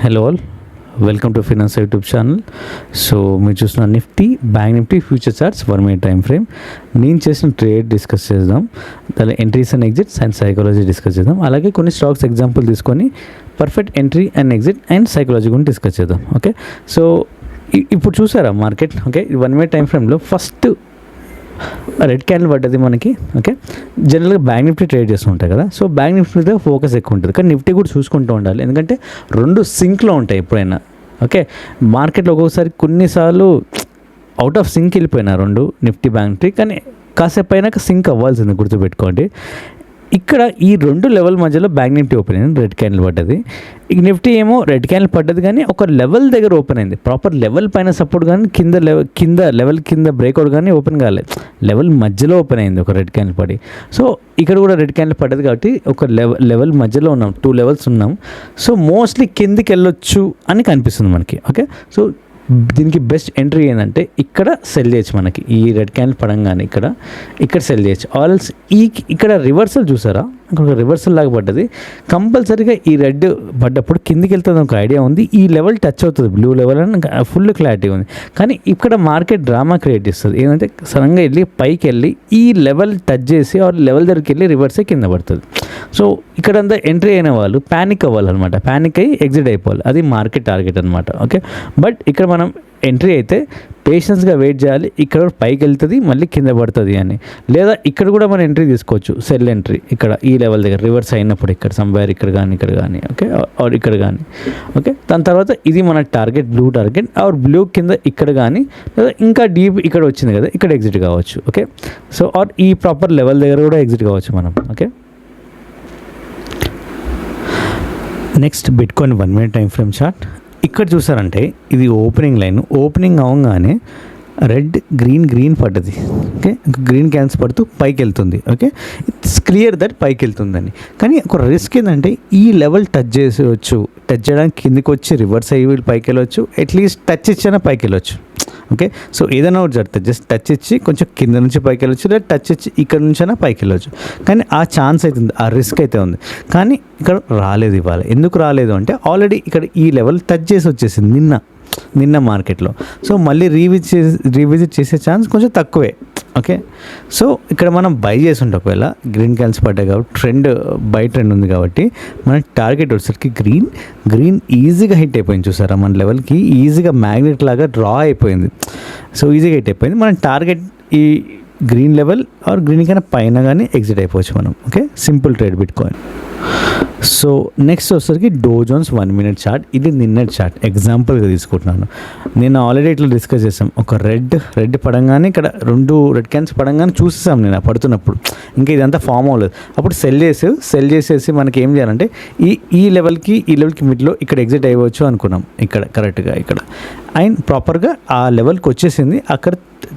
Hello all, welcome to finance YouTube channel. So మీరు చూస్తున్న Nifty, bank Nifty future charts 1 minute time frame. నేను చేసిన trade discuss చేద్దాం, దాని entries and exits and psychology discuss చేద్దాం. అలాగే కొన్ని స్టాక్స్ ఎగ్జాంపుల్ తీసుకొని perfect entry and exit and psychology గురించి డిస్కస్ చేద్దాం. ఓకే, సో ఇప్పుడు చూసారా మార్కెట్? ఓకే, 1 minute టైం ఫ్రేమ్లో ఫస్ట్ రెడ్ క్యాండిల్ పడ్డది మనకి. ఓకే, జనరల్గా బ్యాంక్ నిఫ్టీ ట్రేడ్ చేస్తూ ఉంటాయి కదా, సో బ్యాంక్ నిఫ్టీ మీద ఫోకస్ ఎక్కువ ఉంటుంది, కానీ నిఫ్టీ కూడా చూసుకుంటూ ఉండాలి, ఎందుకంటే రెండు సింక్లో ఉంటాయి ఎప్పుడైనా. ఓకే, మార్కెట్లో ఒక్కొక్కసారి కొన్నిసార్లు అవుట్ ఆఫ్ సింక్ వెళ్ళిపోయినా రెండు నిఫ్టీ బ్యాంక్ నిఫ్టీ, కానీ కాసేపు అయినాక సింక్ అవ్వాల్సింది, గుర్తుపెట్టుకోండి. ఇక్కడ ఈ రెండు లెవెల్ మధ్యలో బ్యాంక్ నిఫ్టీ ఓపెన్ అయింది, రెడ్ క్యాండిల్ పడ్డది. ఈ నిఫ్టీ ఏమో రెడ్ క్యాండిల్ పడ్డది, కానీ ఒక లెవెల్ దగ్గర ఓపెన్ అయింది. ప్రాపర్ లెవెల్ పైన సపోర్ట్ కానీ కింద లెవెల్ కింద బ్రేక్అవుట్ కానీ ఓపెన్ కాలేదు, లెవెల్ మధ్యలో ఓపెన్ అయింది ఒక రెడ్ క్యాండిల్ పడి. సో ఇక్కడ కూడా రెడ్ క్యాండిల్ పడ్డది కాబట్టి ఒక లెవెల్ మధ్యలో ఉన్నాం, 2 levels ఉన్నాం. సో మోస్ట్లీ కిందికి వెళ్ళొచ్చు అని కనిపిస్తుంది మనకి. ఓకే, సో దీనికి బెస్ట్ ఎంట్రీ ఏంటంటే ఇక్కడ సెల్ చేయొచ్చు. మనకి ఈ రెడ్ క్యాండిల్ పడంగానే ఇక్కడ సెల్ చేయొచ్చు. ఆల్స్ ఇక్కడ రివర్సల్ చూసారా, ఒక రివర్సల్ లాగా పడ్డది. కంపల్సరీగా ఈ రెడ్ పడ్డప్పుడు కిందికి వెళ్తుంది ఒక ఐడియా ఉంది, ఈ లెవెల్ టచ్ అవుతుంది, బ్లూ లెవెల్ అని ఫుల్ క్లారిటీ ఉంది. కానీ ఇక్కడ మార్కెట్ డ్రామా క్రియేట్ చేస్తుంది. ఏంటంటే సడన్గా వెళ్ళి పైకి వెళ్ళి ఈ లెవెల్ టచ్ చేసి ఆ లెవెల్ దగ్గరికి వెళ్ళి రివర్స్ కింద పడుతుంది. సో ఇక్కడంతా ఎంట్రీ అయిన వాళ్ళు ప్యానిక్ అవ్వాలన్నమాట, ప్యానిక్ అయ్యి ఎగ్జిట్ అయిపోవాలి, అది మార్కెట్ టార్గెట్ అనమాట. ఓకే, బట్ ఇక్కడ మనం ఎంట్రీ అయితే పేషెన్స్గా వెయిట్ చేయాలి, ఇక్కడ పైకి వెళ్తుంది మళ్ళీ కింద పడుతుంది అని. లేదా ఇక్కడ కూడా మనం ఎంట్రీ తీసుకోవచ్చు, సెల్ ఎంట్రీ ఇక్కడ ఈ లెవెల్ దగ్గర రివర్స్ అయినప్పుడు ఇక్కడ సంవేర్ ఇక్కడ కానీ ఓకే, ఆర్ ఇక్కడ కానీ. ఓకే, దాని తర్వాత ఇది మన target, blue target or blue కింద ఇక్కడ కానీ, లేదా ఇంకా డీప్ ఇక్కడ వచ్చింది కదా, ఇక్కడ ఎగ్జిట్ కావచ్చు. ఓకే, సో ఆర్ ఈ ప్రాపర్ లెవెల్ దగ్గర కూడా ఎగ్జిట్ కావచ్చు మనం. Okay, next bitcoin 1 minute time frame chart. ఇక్కడ చూసారంటే ఇది ఓపెనింగ్ లైన్, ఓపెనింగ్ అవ్వగానే రెడ్ గ్రీన్ పడ్డది. ఓకే, గ్రీన్ క్యాన్స్ పడుతూ పైకి వెళ్తుంది. ఓకే, ఇట్స్ క్లియర్ దట్ పైకి వెళ్తుందని. కానీ ఒక రిస్క్ ఏంటంటే ఈ లెవెల్ టచ్ చేయడానికి కిందికి వచ్చి రివర్స్ అయ్యి పైకి వెళ్ళవచ్చు, అట్లీస్ట్ టచ్ ఇచ్చినా పైకి వెళ్ళవచ్చు. ఓకే, సో ఏదైనా ఒకటి జరుగుతుంది, జస్ట్ టచ్ ఇచ్చి కొంచెం కింద నుంచి పైకి వెళ్ళొచ్చు, లేదా టచ్ ఇచ్చి ఇక్కడ నుంచైనా పైకి వెళ్ళొచ్చు. కానీ ఆ ఛాన్స్ అయితే ఉంది, ఆ రిస్క్ అయితే ఉంది. కానీ ఇక్కడ రాలేదు ఇవాళ. ఎందుకు రాలేదు అంటే ఆల్రెడీ ఇక్కడ ఈ లెవెల్ టచ్ చేసి వచ్చేసింది నిన్న మార్కెట్లో. సో మళ్ళీ రీవిజిట్ చేసే ఛాన్స్ కొంచెం తక్కువే. ఓకే, సో ఇక్కడ మనం బై చేసి ఉంటే ఒకవేళ గ్రీన్ క్యాన్స్ పడ్డాయి కాబట్టి బై ట్రెండ్ ఉంది కాబట్టి మన టార్గెట్ వచ్చేసరికి గ్రీన్ ఈజీగా హిట్ అయిపోయింది. చూసారా, మన లెవెల్కి ఈజీగా మ్యాగ్నెట్ లాగా డ్రా అయిపోయింది. సో ఈజీగా హిట్ అయిపోయింది. మన టార్గెట్ ఈ గ్రీన్ లెవెల్ ఆర్ గ్రీన్ కన్నా పైన కానీ ఎగ్జిట్ అయిపోవచ్చు మనం. Okay, simple trade bitcoin. So next వచ్చేసరికి డో జోన్స్ 1 minute చార్ట్. ఇది నిన్నటి చార్ట్ ఎగ్జాంపుల్గా తీసుకుంటున్నాను. నేను ఆల్రెడీ ఇట్లా డిస్కస్ చేసాం, ఒక రెడ్ పడంగానే ఇక్కడ 2 రెడ్ క్యాన్స్ పడంగానే చూసేసాం నేను పడుతున్నప్పుడు, ఇంకా ఇదంతా ఫామ్ అవ్వలేదు. అప్పుడు సెల్ చేసేసి మనకి ఏం చేయాలంటే ఈ లెవెల్కి మిడ్లో ఇక్కడ ఎగ్జిట్ అయ్యవచ్చు అనుకున్నాం. ఇక్కడ కరెక్ట్గా ఇక్కడ అండ్ ప్రాపర్గా ఆ లెవెల్కి వచ్చేసింది, అక్కడ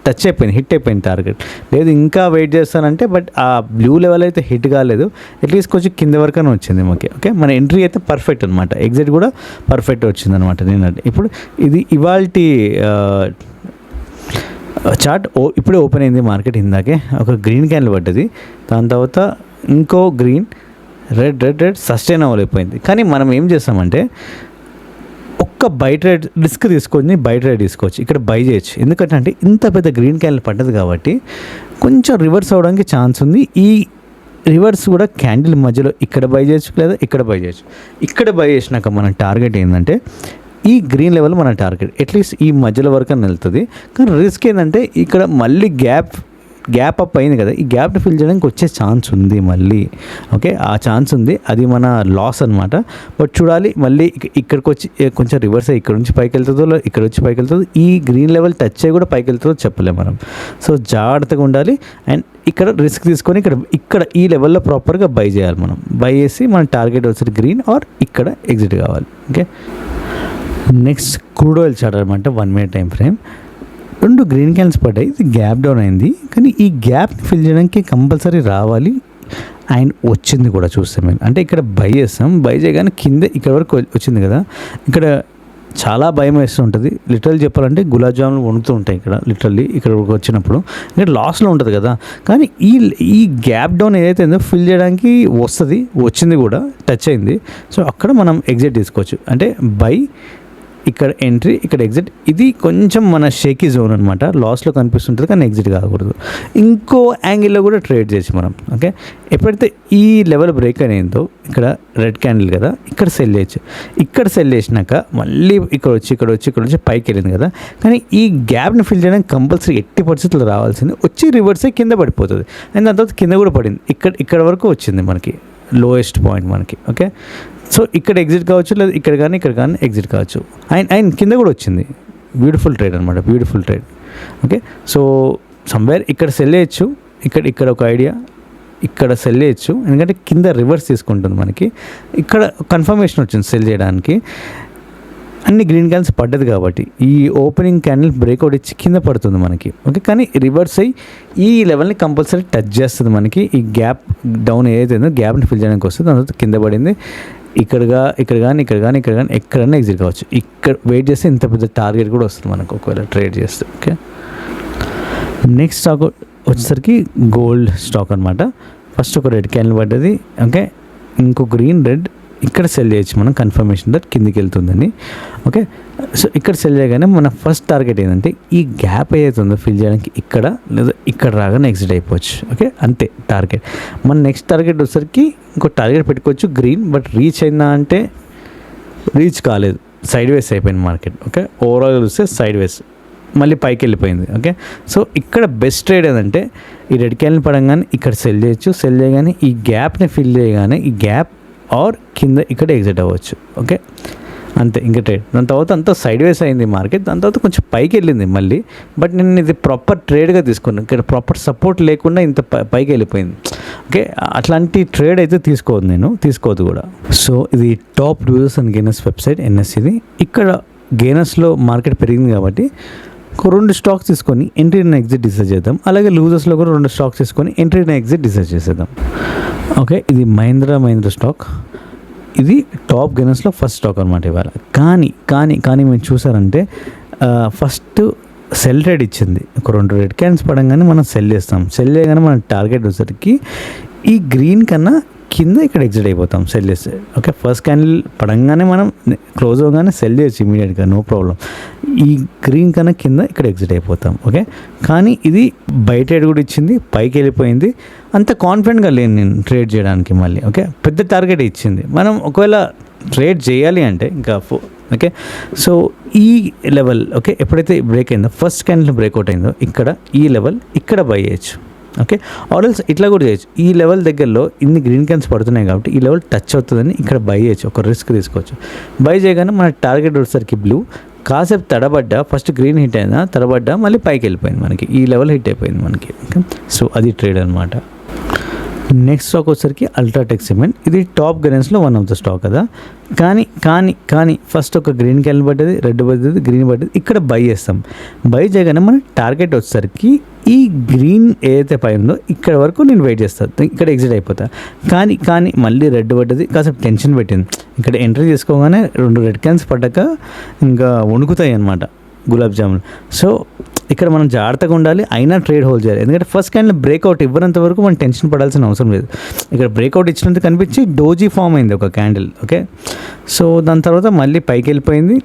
టచ్ అయిపోయింది, హిట్ అయిపోయింది టార్గెట్. లేదు ఇంకా వెయిట్ చేస్తానంటే, బట్ ఆ బ్లూ లెవెల్ అయితే హిట్ కాలేదు, అట్లీస్ట్ కొంచెం కింద వరకనే వచ్చింది మాకు. ఓకే, మన ఎంట్రీ అయితే పర్ఫెక్ట్ అనమాట, ఎగ్జిట్ కూడా పర్ఫెక్ట్ వచ్చింది అనమాట నిన్న. ఇప్పుడు ఇది ఇవాల్టి చార్ట్ ఇప్పుడే ఓపెన్ అయింది మార్కెట్. ఇందాకే ఒక గ్రీన్ క్యాండిల్ పడ్డది, దాని తర్వాత ఇంకో గ్రీన్, రెడ్ సస్టైన్ అవ్వలేకపోయింది. కానీ మనం ఏం చేస్తామంటే ఒక్క బై ట్రేడ్ రిస్క్ తీసుకొని బై ట్రేడ్ తీసుకోవచ్చు, ఇక్కడ బై చేయొచ్చు. ఎందుకంటే ఇంత పెద్ద గ్రీన్ క్యాండిల్ పడ్డది కాబట్టి కొంచెం రివర్స్ అవ్వడానికి ఛాన్స్ ఉంది. ఈ రివర్స్ కూడా క్యాండిల్ మధ్యలో ఇక్కడ బై చేయొచ్చు, లేదా ఇక్కడ బై చేయొచ్చు. ఇక్కడ బై చేసినాక మన టార్గెట్ ఏంటంటే ఈ గ్రీన్ లెవెల్ మన టార్గెట్, అట్లీస్ట్ ఈ మధ్యలో వరకు వెళ్తుంది. కానీ రిస్క్ ఏంటంటే ఇక్కడ మళ్ళీ గ్యాప్ అప్ అయింది కదా, ఈ గ్యాప్ని ఫిల్ చేయడానికి వచ్చే ఛాన్స్ ఉంది మళ్ళీ. ఓకే, ఆ ఛాన్స్ ఉంది, అది మన లాస్ అనమాట. బట్ చూడాలి, మళ్ళీ ఇక్కడికి వచ్చి కొంచెం రివర్స్ అయ్యి ఇక్కడ నుంచి పైకి వెళ్తుందో, ఇక్కడ వచ్చి పైకి వెళ్తుందో, ఈ గ్రీన్ లెవెల్ టచ్ అయ్యి కూడా పైకి వెళ్తుందో చెప్పలేము మనం. సో జాగ్రత్తగా ఉండాలి. అండ్ ఇక్కడ రిస్క్ తీసుకొని ఇక్కడ ఈ లెవెల్లో ప్రాపర్గా బై చేయాలి మనం. బై చేసి మన టార్గెట్ వచ్చి గ్రీన్ ఆర్ ఇక్కడ ఎగ్జిట్ కావాలి. Okay, next crude oil chart అనమాట 1 minute time frame. 2 green candles పడ్డాయి, ఇది గ్యాప్ డౌన్ అయింది. కానీ ఈ గ్యాప్ని ఫిల్ చేయడానికి కంపల్సరీ రావాలి, అండ్ వచ్చింది కూడా చూస్తాం మేము. అంటే ఇక్కడ బై చేస్తాం, బై చేయగానే కింద ఇక్కడ వరకు వచ్చింది కదా, ఇక్కడ చాలా భయం వేస్తూ ఉంటుంది. లిటరల్ చెప్పాలంటే గులాబ్ జాములు వణుకుతూ ఉంటాయి ఇక్కడ లిటరల్లీ ఇక్కడ వచ్చినప్పుడు. ఇక్కడ లాస్లో ఉంటుంది కదా, కానీ ఈ గ్యాప్ డౌన్ ఏదైతే ఉందో ఫిల్ చేయడానికి వచ్చింది కూడా, టచ్ అయింది. సో అక్కడ మనం ఎగ్జిట్ తీసుకోవచ్చు. అంటే బై, ఇక్కడ ఎంట్రీ, ఇక్కడ ఎగ్జిట్. ఇది కొంచెం మన షేకీ జోన్ అనమాట, లాస్లో కనిపిస్తుంటుంది కానీ ఎగ్జిట్ కాకూడదు. ఇంకో యాంగిల్లో కూడా ట్రేడ్ చేయొచ్చు మనం. ఓకే, ఎప్పుడైతే ఈ లెవెల్ బ్రేక్ అయిందో, ఇక్కడ రెడ్ క్యాండిల్ కదా, ఇక్కడ సెల్ చేయొచ్చు. ఇక్కడ సెల్ చేసినాక మళ్ళీ ఇక్కడ వచ్చి పైకి వెళ్ళింది కదా, కానీ ఈ గ్యాప్ని ఫిల్ చేయడానికి కంపల్సరీ ఎట్టి పరిస్థితుల్లో రావాల్సింది. వచ్చి రివర్స్ అయ్యి కింద పడిపోతుంది. అండ్ దాని తర్వాత కింద కూడా పడింది. ఇక్కడ వరకు వచ్చింది మనకి లోయెస్ట్ పాయింట్ మనకి. ఓకే, సో ఇక్కడ ఎగ్జిట్ కావచ్చు, లేదా ఇక్కడ కానీ ఎగ్జిట్ కావచ్చు. అండ్ కింద కూడా వచ్చింది. బ్యూటిఫుల్ ట్రేడ్ అనమాట, beautiful trade. Okay, so somewhere ఇక్కడ సెల్ చేయొచ్చు. ఇక్కడ ఒక ఐడియా, ఇక్కడ సెల్ చేయొచ్చు, ఎందుకంటే కింద రివర్స్ తీసుకుంటుంది మనకి. ఇక్కడ కన్ఫర్మేషన్ వచ్చింది సెల్ చేయడానికి. అన్ని గ్రీన్ క్యాండిల్స్ పడ్డది కాబట్టి ఈ ఓపెనింగ్ క్యాండిల్ బ్రేక్అవుట్ ఇచ్చి కింద పడుతుంది మనకి. ఓకే, కానీ రివర్స్ అయ్యి ఈ లెవెల్ని కంపల్సరీ టచ్ చేస్తుంది మనకి. ఈ గ్యాప్ డౌన్ ఏదైతే ఉందో గ్యాప్ని ఫిల్ చేయడానికి వస్తుంది. దాని తర్వాత కింద పడింది. ఇక్కడ కానీ ఎక్కడన్నా ఎగ్జిట్ కావచ్చు. ఇక్కడ వెయిట్ చేస్తే ఇంత పెద్ద టార్గెట్ కూడా వస్తుంది మనకు ఒకవేళ ట్రేడ్ చేస్తే. ఓకే, నెక్స్ట్ స్టాక్ వచ్చేసరికి గోల్డ్ స్టాక్ అనమాట. ఫస్ట్ ఒక రెడ్ క్యాండిల్ పడ్డది. ఓకే, ఇంకో గ్రీన్ రెడ్. ఇక్కడ సెల్ చేయొచ్చు మనం, కన్ఫర్మేషన్ దట్ కిందికి వెళ్తుందని. ఓకే, సో ఇక్కడ సెల్ చేయగానే మన ఫస్ట్ టార్గెట్ ఏంటంటే ఈ గ్యాప్ ఏదైతే ఉందో ఫిల్ చేయడానికి ఇక్కడ లేదా ఇక్కడ రాగానే ఎగ్జిట్ అయిపోవచ్చు. ఓకే, అంతే టార్గెట్. మన నెక్స్ట్ టార్గెట్ వచ్చేసరికి ఇంకో టార్గెట్ పెట్టుకోవచ్చు గ్రీన్, బట్ రీచ్ అయిందా అంటే రీచ్ కాలేదు, సైడ్ వేస్ అయిపోయింది మార్కెట్. ఓకే, ఓవరాల్ చూస్తే సైడ్ వేస్, మళ్ళీ పైకి వెళ్ళిపోయింది. ఓకే, సో ఇక్కడ బెస్ట్ ట్రేడ్ ఏదంటే ఈ రెడ్ క్యాండిల్ పడంగానే ఇక్కడ సెల్ చేయొచ్చు. సెల్ చేయగానే ఈ గ్యాప్ని ఫిల్ చేయగానే ఈ గ్యాప్ ఆర్ కింద ఇక్కడ ఎగ్జిట్ అవ్వచ్చు. ఓకే, అంతే ఇంకా ట్రేడ్. దాని తర్వాత అంతా సైడ్ వేస్ అయింది మార్కెట్. దాని తర్వాత కొంచెం పైకి వెళ్ళింది మళ్ళీ, బట్ నేను ఇది ప్రాపర్ ట్రేడ్గా తీసుకున్నాను. ఇక్కడ ప్రాపర్ సపోర్ట్ లేకుండా ఇంత పైకి వెళ్ళిపోయింది. ఓకే, అట్లాంటి ట్రేడ్ అయితే తీసుకోవద్దు కూడా. సో ఇది top losers and gainers website NSE. ఇక్కడ గెయినర్స్లో మార్కెట్ పెరిగింది కాబట్టి ఒక 2 స్టాక్స్ తీసుకొని ఎంట్రీ అండ్ ఎగ్జిట్ డిసైడ్ చేద్దాం. అలాగే లూజర్స్లో కూడా 2 స్టాక్స్ తీసుకొని ఎంట్రీ అండ్ ఎగ్జిట్ డిసైడ్ చేసేద్దాం. ఓకే, ఇది మహీంద్రా స్టాక్. ఇది టాప్ గెయినర్స్లో ఫస్ట్ స్టాక్ అనమాట ఇవాళ. కానీ మీరు చూసారంటే ఫస్ట్ సెల్ ట్రేడ్ ఇచ్చింది. ఒక 2 రెడ్ క్యాండిల్స్ పడంగానే మనం సెల్ చేస్తాం. సెల్ చేయగానే మన టార్గెట్ వచ్చేసరికి ఈ గ్రీన్ కన్నా కింద ఇక్కడ ఎగ్జిట్ అయిపోతాం సెల్ చేస్తే. ఓకే, ఫస్ట్ క్యాండిల్ పడంగానే మనం క్లోజ్ అవగానే సెల్ చేయొచ్చు ఇమీడియట్గా, నో ప్రాబ్లం. ఈ గ్రీన్ కన్నా కింద ఇక్కడ ఎగ్జిట్ అయిపోతాం. ఓకే, కానీ ఇది బై ట్రేడ్ కూడా ఇచ్చింది, పైకి వెళ్ళిపోయింది. అంత కాన్ఫిడెంట్గా లేను నేను ట్రేడ్ చేయడానికి మళ్ళీ. ఓకే, పెద్ద టార్గెట్ ఇచ్చింది. మనం ఒకవేళ ట్రేడ్ చేయాలి అంటే ఇంకా ఓకే, సో ఈ లెవెల్ ఓకే ఎప్పుడైతే బ్రేక్ అయిందో, ఫస్ట్ క్యాండిల్ బ్రేక్అవుట్ అయిందో ఇక్కడ ఈ లెవెల్ ఇక్కడ బై చేయొచ్చు. ఓకే, ఆర్డర్స్ ఇట్లా కూడా చేయొచ్చు. ఈ లెవెల్ దగ్గరలో ఇన్ని గ్రీన్ క్యాన్స్ పడుతున్నాయి కాబట్టి ఈ లెవెల్ టచ్ అవుతుందని ఇక్కడ బై చేయొచ్చు, ఒక రిస్క్ తీసుకోవచ్చు. బై చేయగానే మన టార్గెట్ వచ్చేసరికి బ్లూ, కాసేపు తడబడ్డా, ఫస్ట్ గ్రీన్ హిట్ అయినా తడబడ్డా మళ్ళీ పైకి వెళ్ళిపోయింది మనకి, ఈ లెవెల్ హిట్ అయిపోయింది మనకి. ఓకే, సో అది ట్రేడ్ అనమాట. నెక్స్ట్ స్టాక్ వచ్చేసరికి అల్ట్రాటెక్ సిమెంట్. ఇది టాప్ గెయినర్స్లో వన్ ఆఫ్ ద స్టాక్ కదా. కానీ ఫస్ట్ ఒక గ్రీన్ క్యాండిల్ పడ్డది, రెడ్ పడ్డది, గ్రీన్ పడ్డది. ఇక్కడ బై చేస్తాం. బై చేయగానే మన టార్గెట్ వచ్చేసరికి ఈ గ్రీన్ ఏదైతే పై ఉందో ఇక్కడ వరకు నేను వెయిట్ చేస్తాను, ఇక్కడ ఎగ్జిట్ అయిపోతా. కానీ మళ్ళీ రెడ్ పడ్డది, కాసేపు టెన్షన్ పెట్టింది. ఇక్కడ ఎంట్రీ చేసుకోగానే 2 రెడ్ క్యాన్స్ పడ్డాక ఇంకా వణుకుతాయి అన్నమాట గులాబ్ జామున్. సో ఇక్కడ మనం జాగ్రత్తగా ఉండాలి, అయినా ట్రేడ్ హోల్డ్ చేయాలి. ఎందుకంటే ఫస్ట్ క్యాండిల్ బ్రేక్అవుట్ ఇవ్వనంత వరకు మనం టెన్షన్ పడాల్సిన అవసరం లేదు. ఇక్కడ బ్రేక్అవుట్ ఇచ్చినంత కనిపించి డోజీ ఫామ్ అయింది ఒక క్యాండిల్. ఓకే, సో దాని తర్వాత మళ్ళీ పైకి వెళ్ళిపోయింది.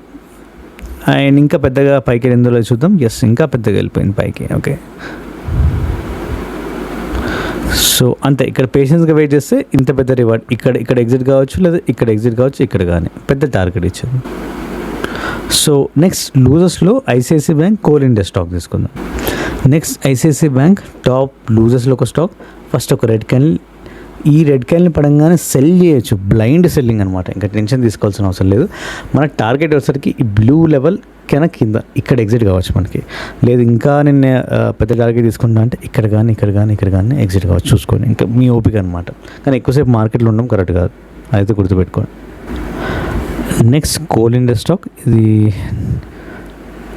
అండ్ ఇంకా పెద్దగా పైకి వెళ్ళిందో చూద్దాం. ఎస్, ఇంకా పెద్దగా వెళ్ళిపోయింది పైకి. ఓకే, సో అంతే. ఇక్కడ పేషెన్స్గా వెయిట్ చేస్తే ఇంత పెద్ద రివార్డ్. ఇక్కడ ఎగ్జిట్ కావచ్చు, లేదా ఇక్కడ ఎగ్జిట్ కావచ్చు, ఇక్కడ కానీ పెద్ద టార్గెట్ ఇచ్చింది. సో నెక్స్ట్ లూజర్స్లో ICICI bank, Coal India stock తీసుకుందాం. నెక్స్ట్ ఐసిఐసిఐ బ్యాంక్ టాప్ లూజర్స్లో ఒక స్టాక్. ఫస్ట్ ఒక రెడ్ క్యాండిల్. ఈ రెడ్ క్యాండిల్ పడంగానే సెల్ చేయొచ్చు, బ్లైండ్ సెల్లింగ్ అనమాట. ఇంకా టెన్షన్ తీసుకోవాల్సిన అవసరం లేదు. మన టార్గెట్ వచ్చేసరికి ఈ బ్లూ లెవెల్ కింద ఇక్కడ ఎగ్జిట్ కావచ్చు మనకి. లేదు ఇంకా నేను పెద్ద టార్గెట్ తీసుకుంటా అంటే ఇక్కడ కానీ ఎగ్జిట్ కావచ్చు, చూసుకోండి. ఇంకా మీ ఓపిక అనమాట. కానీ ఎక్కువసేపు మార్కెట్లో ఉండడం కరెక్ట్ కాదు, అయితే గుర్తుపెట్టుకోండి. Next coal India stock. ఇది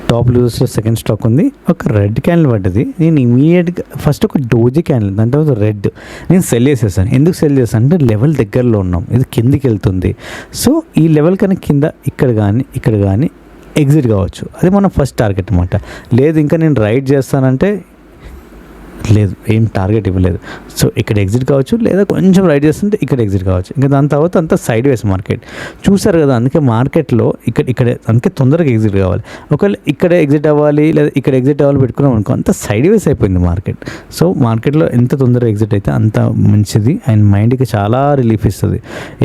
టాప్ లూజర్స్లో సెకండ్ స్టాక్ ఉంది. ఒక రెడ్ క్యాండిల్ పడ్డది. నేను ఇమీడియట్గా ఫస్ట్ ఒక డోజీ క్యాండిల్, దాని తర్వాత రెడ్, నేను సెల్ చేసేసాను. ఎందుకు సెల్ చేస్తాను అంటే లెవెల్ దగ్గరలో ఉన్నాం, ఇది కిందికి వెళ్తుంది. సో ఈ లెవెల్ కన్నా కింద ఇక్కడ కానీ ఎగ్జిట్ కావచ్చు. అది మన ఫస్ట్ టార్గెట్ అనమాట. లేదు ఇంకా నేను రైడ్ చేస్తానంటే లేదు, ఏం టార్గెట్ ఇవ్వలేదు. సో ఇక్కడ ఎగ్జిట్ కావచ్చు, లేదా కొంచెం రైడ్ చేస్తుంటే ఇక్కడ ఎగ్జిట్ కావచ్చు. ఇంకా దాని తర్వాత అంతా సైడ్ వేస్ మార్కెట్ చూసారు కదా. అందుకే మార్కెట్లో ఇక్కడ అందుకే తొందరగా ఎగ్జిట్ కావాలి. ఒకవేళ ఇక్కడ ఎగ్జిట్ అవ్వాలి లేదా ఇక్కడ ఎగ్జిట్ అవ్వాలి పెట్టుకున్నాం అనుకో, అంత సైడ్ వేస్ అయిపోయింది మార్కెట్. సో మార్కెట్లో ఎంత తొందరగా ఎగ్జిట్ అయితే అంత మంచిది అండ్ మైండ్కి చాలా రిలీఫ్ ఇస్తుంది.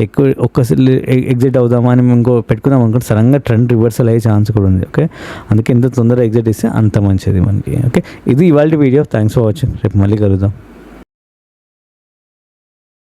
ఎక్కువ ఒక్కసారి ఎగ్జిట్ అవుదామా అని ఇంకో పెట్టుకున్నాం అనుకోండి, సడన్గా ట్రెండ్ రివర్సల్ అయ్యే ఛాన్స్ కూడా ఉంది. ఓకే, అందుకే ఎంత తొందరగా ఎగ్జిట్ ఇస్తే అంత మంచిది మనకి. ఓకే, ఇది ఇవాళ వీడియో. Thanks for watching. రేపు మళ్ళీ కలుద్దాం.